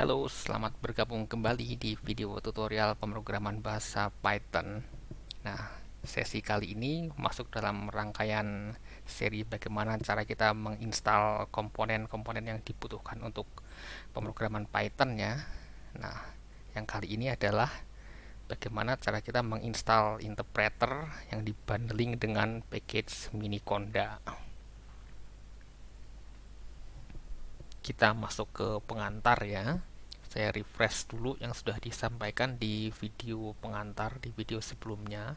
Halo, selamat bergabung kembali di video tutorial pemrograman bahasa Python. Nah, sesi kali ini masuk dalam rangkaian seri bagaimana cara kita menginstal komponen-komponen yang dibutuhkan untuk pemrograman Python ya. Nah, yang kali ini adalah bagaimana cara kita menginstal interpreter yang dibundling dengan package Miniconda. Kita masuk ke pengantar ya. Saya refresh dulu yang sudah disampaikan di video pengantar di video sebelumnya.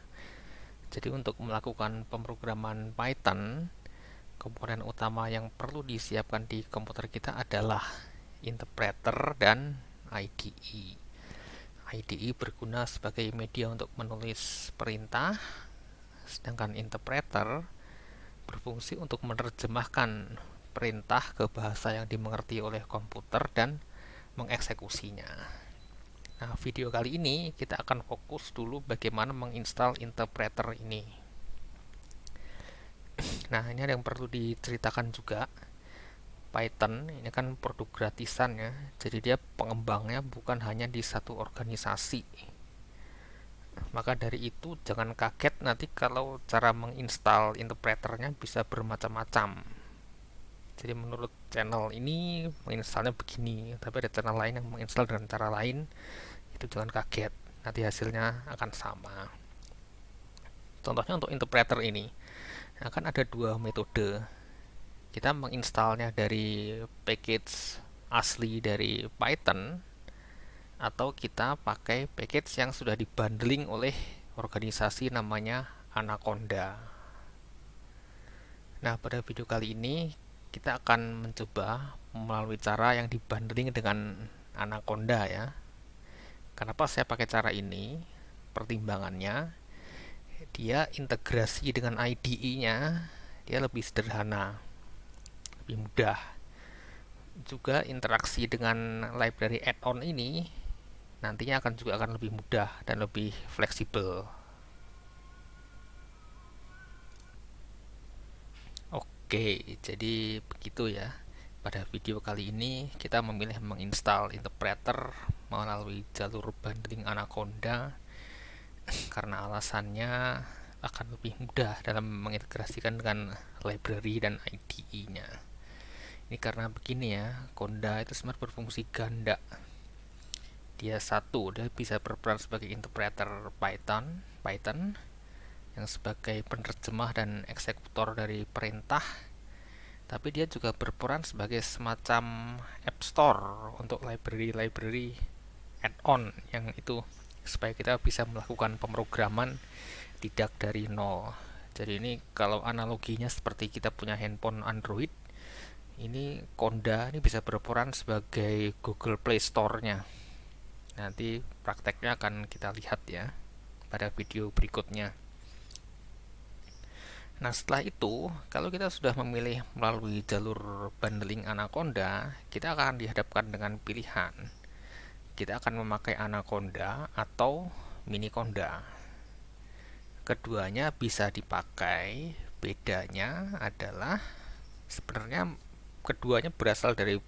Jadi untuk melakukan pemrograman Python, komponen utama yang perlu disiapkan di komputer kita adalah interpreter dan IDE. IDE berguna sebagai media untuk menulis perintah, sedangkan interpreter berfungsi untuk menerjemahkan perintah ke bahasa yang dimengerti oleh komputer dan mengeksekusinya. Nah, video kali ini kita akan fokus dulu bagaimana menginstal interpreter ini. Nah, ini ada yang perlu diceritakan juga. Python ini kan produk gratisan ya. Jadi dia pengembangnya bukan hanya di satu organisasi. Maka dari itu jangan kaget nanti kalau cara menginstal interpreternya bisa bermacam-macam. Jadi menurut channel ini menginstalnya begini, tapi ada channel lain yang menginstal dengan cara lain. Itu jangan kaget, nanti hasilnya akan sama. Contohnya untuk interpreter ini akan ada dua metode. Kita menginstalnya dari package asli dari Python, atau kita pakai package yang sudah dibundling oleh organisasi namanya Anaconda. Nah, pada video kali ini kita akan mencoba melalui cara yang dibundling dengan Anaconda ya. Kenapa saya pakai cara ini? Pertimbangannya, dia integrasi dengan IDE-nya, dia lebih sederhana, lebih mudah. Juga interaksi dengan library add-on ini nantinya akan lebih mudah dan lebih fleksibel. Oke, jadi begitu ya. Pada video kali ini kita memilih menginstal interpreter melalui jalur bundling Anaconda karena alasannya akan lebih mudah dalam mengintegrasikan dengan library dan IDE-nya. Ini karena begini ya, Conda itu sebenarnya berfungsi ganda. Dia bisa berperan sebagai interpreter Python yang sebagai penerjemah dan eksekutor dari perintah, tapi dia juga berperan sebagai semacam app store untuk library add-on yang itu supaya kita bisa melakukan pemrograman tidak dari nol. Jadi ini kalau analoginya seperti kita punya handphone Android, ini Conda ini bisa berperan sebagai Google Play Store-nya. Nanti prakteknya akan kita lihat ya pada video berikutnya. Nah, setelah itu, kalau kita sudah memilih melalui jalur bundling Anaconda, kita akan dihadapkan dengan pilihan. Kita akan memakai Anaconda atau Miniconda. Keduanya bisa dipakai, bedanya adalah sebenarnya keduanya berasal dari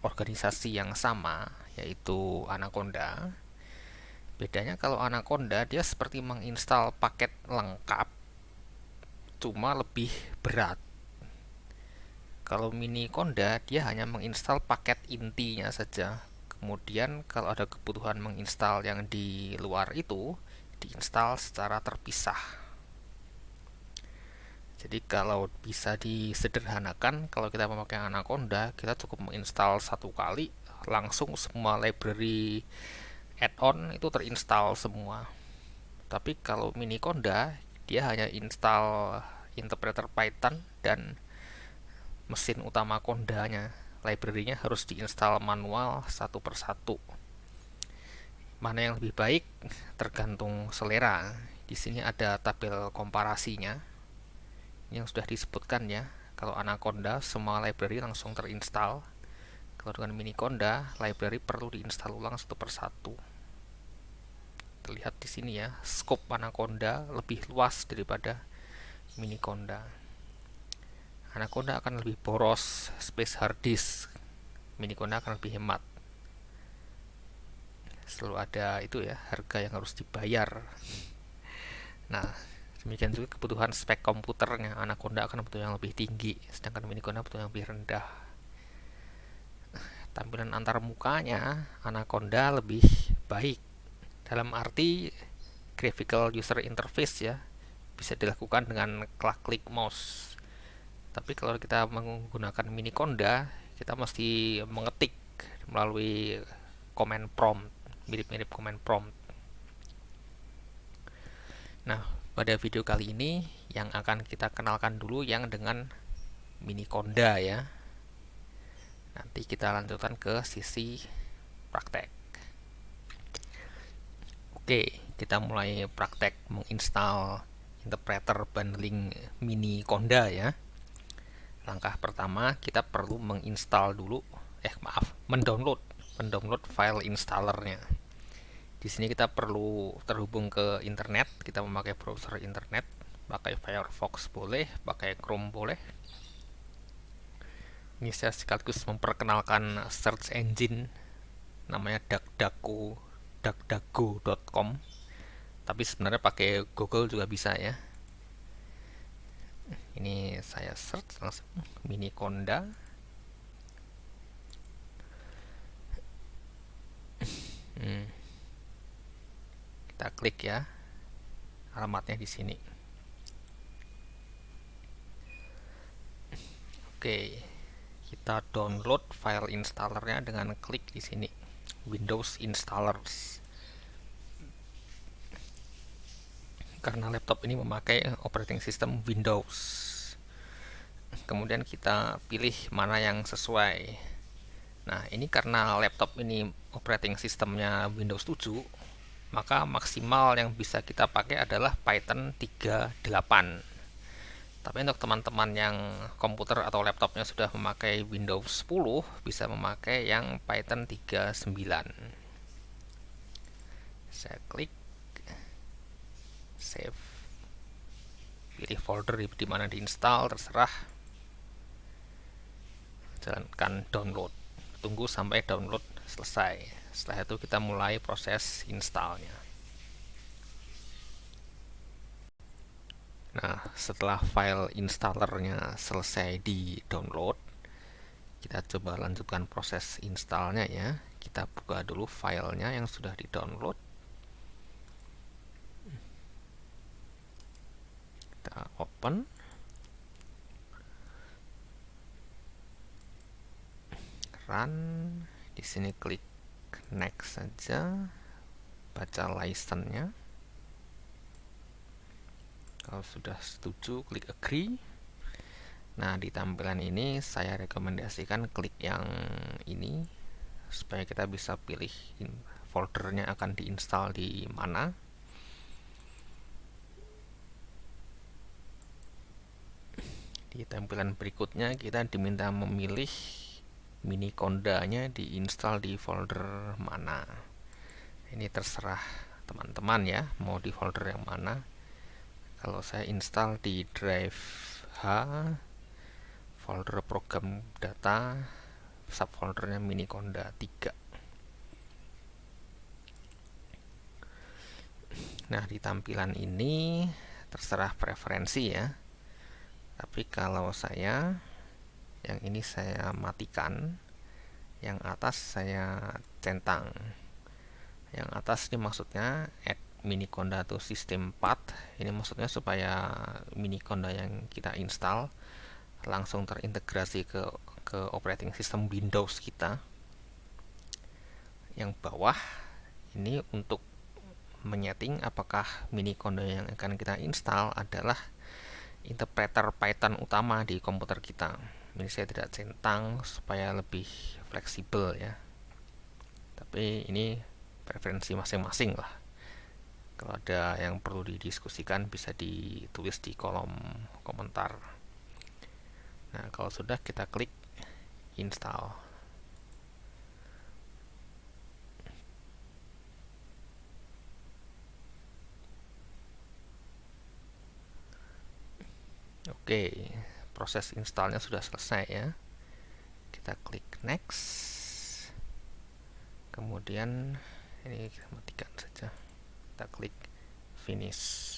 organisasi yang sama, yaitu Anaconda. Bedanya kalau Anaconda dia seperti menginstal paket lengkap, cuma lebih berat. Kalau Miniconda dia hanya menginstal paket intinya saja. Kemudian kalau ada kebutuhan menginstal yang di luar itu, diinstal secara terpisah. Jadi kalau bisa disederhanakan, kalau kita memakai Anaconda, kita cukup menginstal satu kali, langsung semua library add-on itu terinstall semua. Tapi kalau Miniconda, dia hanya install interpreter Python dan mesin utama Condanya. Library-nya harus diinstal manual satu persatu. Mana yang lebih baik tergantung selera. Di sini ada tabel komparasinya yang sudah disebutkan ya. Kalau Anaconda semua library langsung terinstall. Kalau dengan Miniconda, library perlu diinstal ulang satu persatu. Terlihat di sini ya, scope Anaconda lebih luas daripada Miniconda. Anaconda akan lebih boros space hard disk, Miniconda akan lebih hemat. selalu ada itu ya, harga yang harus dibayar. Nah, demikian juga kebutuhan spek komputernya. Anaconda akan butuh yang lebih tinggi, sedangkan Miniconda butuh yang lebih rendah. Tampilan antar mukanya Anaconda lebih baik, dalam arti graphical user interface ya, bisa dilakukan dengan klik mouse. Tapi kalau kita menggunakan Miniconda, kita mesti mengetik melalui command prompt, mirip-mirip command prompt. Nah, pada video kali ini yang akan kita kenalkan dulu yang dengan Miniconda ya. Nanti kita lanjutkan ke sisi praktek. Oke, kita mulai praktek menginstal interpreter bundling Miniconda ya. Langkah pertama kita perlu mendownload file installernya. Di sini kita perlu terhubung ke internet, kita memakai browser internet, pakai Firefox boleh, pakai Chrome boleh. Ini saya sekaligus memperkenalkan search engine namanya duckduckgo.com, tapi sebenarnya pakai Google juga bisa ya. Ini saya search langsung Miniconda. Kita klik ya, alamatnya di sini. Oke, kita download file installernya dengan klik di sini, Windows Installers. Karena laptop ini memakai operating system Windows. Kemudian kita pilih mana yang sesuai. Nah, ini karena laptop ini operating sistemnya Windows 7, maka maksimal yang bisa kita pakai adalah Python 3.8. Tapi untuk teman-teman yang komputer atau laptopnya sudah memakai Windows 10, bisa memakai yang Python 3.9. Saya klik save, pilih folder di mana diinstal, terserah, jalankan download, tunggu sampai download selesai. Setelah itu kita mulai proses installnya. Nah, setelah file installernya selesai di download, kita coba lanjutkan proses installnya ya. Kita buka dulu filenya yang sudah di download. Kita open. Run. Di sini klik next saja. Baca license-nya. Kalau sudah setuju, klik agree. Nah, di tampilan ini saya rekomendasikan klik yang ini supaya kita bisa pilih foldernya akan diinstal di mana. Di tampilan berikutnya kita diminta memilih Miniconda-nya diinstal di folder mana. Ini terserah teman-teman ya, mau di folder yang mana. Kalau saya install di drive H, folder program data, subfoldernya Miniconda 3. Nah, di tampilan ini terserah preferensi ya. Tapi kalau saya yang ini saya matikan, yang atas saya centang. Yang atas ini maksudnya add Miniconda to system path. Ini maksudnya supaya Miniconda yang kita install langsung terintegrasi ke operating system Windows kita. Yang bawah ini untuk menyeting apakah Miniconda yang akan kita install adalah interpreter Python utama di komputer kita. Ini saya tidak centang supaya lebih fleksibel ya. Tapi ini preferensi masing-masing lah. Kalau ada yang perlu didiskusikan bisa ditulis di kolom komentar. Nah, kalau sudah kita klik install. Oke, proses installnya sudah selesai ya. Kita klik next. Kemudian ini kita matikan saja, kita klik finish.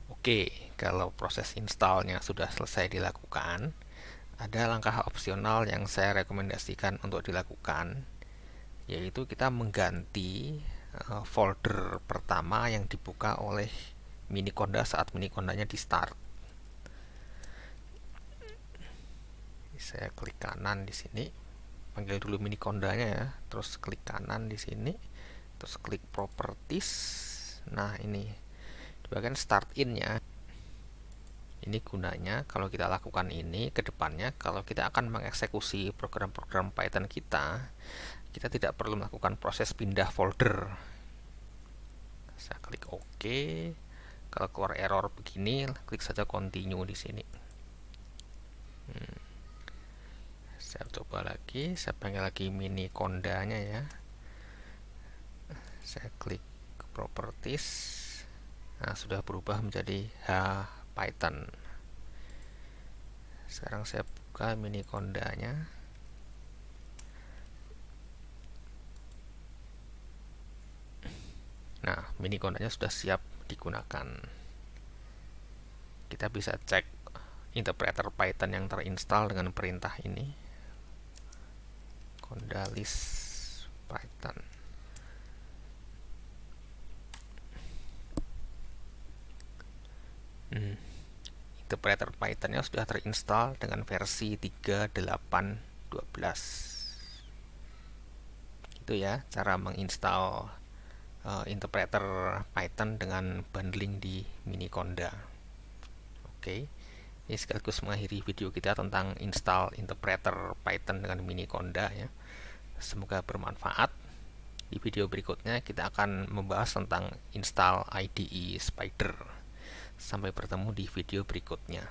Oke, kalau proses installnya sudah selesai dilakukan, ada langkah opsional yang saya rekomendasikan untuk dilakukan, yaitu kita mengganti folder pertama yang dibuka oleh Miniconda saat Minicondanya di start. Saya klik kanan di sini, panggil dulu Minicondanya ya, terus klik kanan di sini, terus klik properties. Nah, ini di bagian start in-nya. Ini gunanya kalau kita lakukan ini ke depannya, kalau kita akan mengeksekusi program-program Python kita tidak perlu melakukan proses pindah folder. Saya klik OK. Kalau keluar error begini, klik saja continue di sini. Saya coba lagi, saya panggil lagi Minicondanya ya. Saya klik properties. Nah, sudah berubah menjadi Python. Sekarang saya buka Minicondanya. Nah, Minicondanya sudah siap digunakan. Kita bisa cek interpreter Python yang terinstall dengan perintah ini, conda list Python. Interpreter Pythonnya sudah terinstall dengan versi 3.8.12. Itu ya cara menginstal interpreter Python dengan bundling di Miniconda. Oke, ini sekaligus mengakhiri video kita tentang install interpreter Python dengan Miniconda ya. Semoga bermanfaat. Di video berikutnya kita akan membahas tentang install IDE Spider. Sampai bertemu di video berikutnya.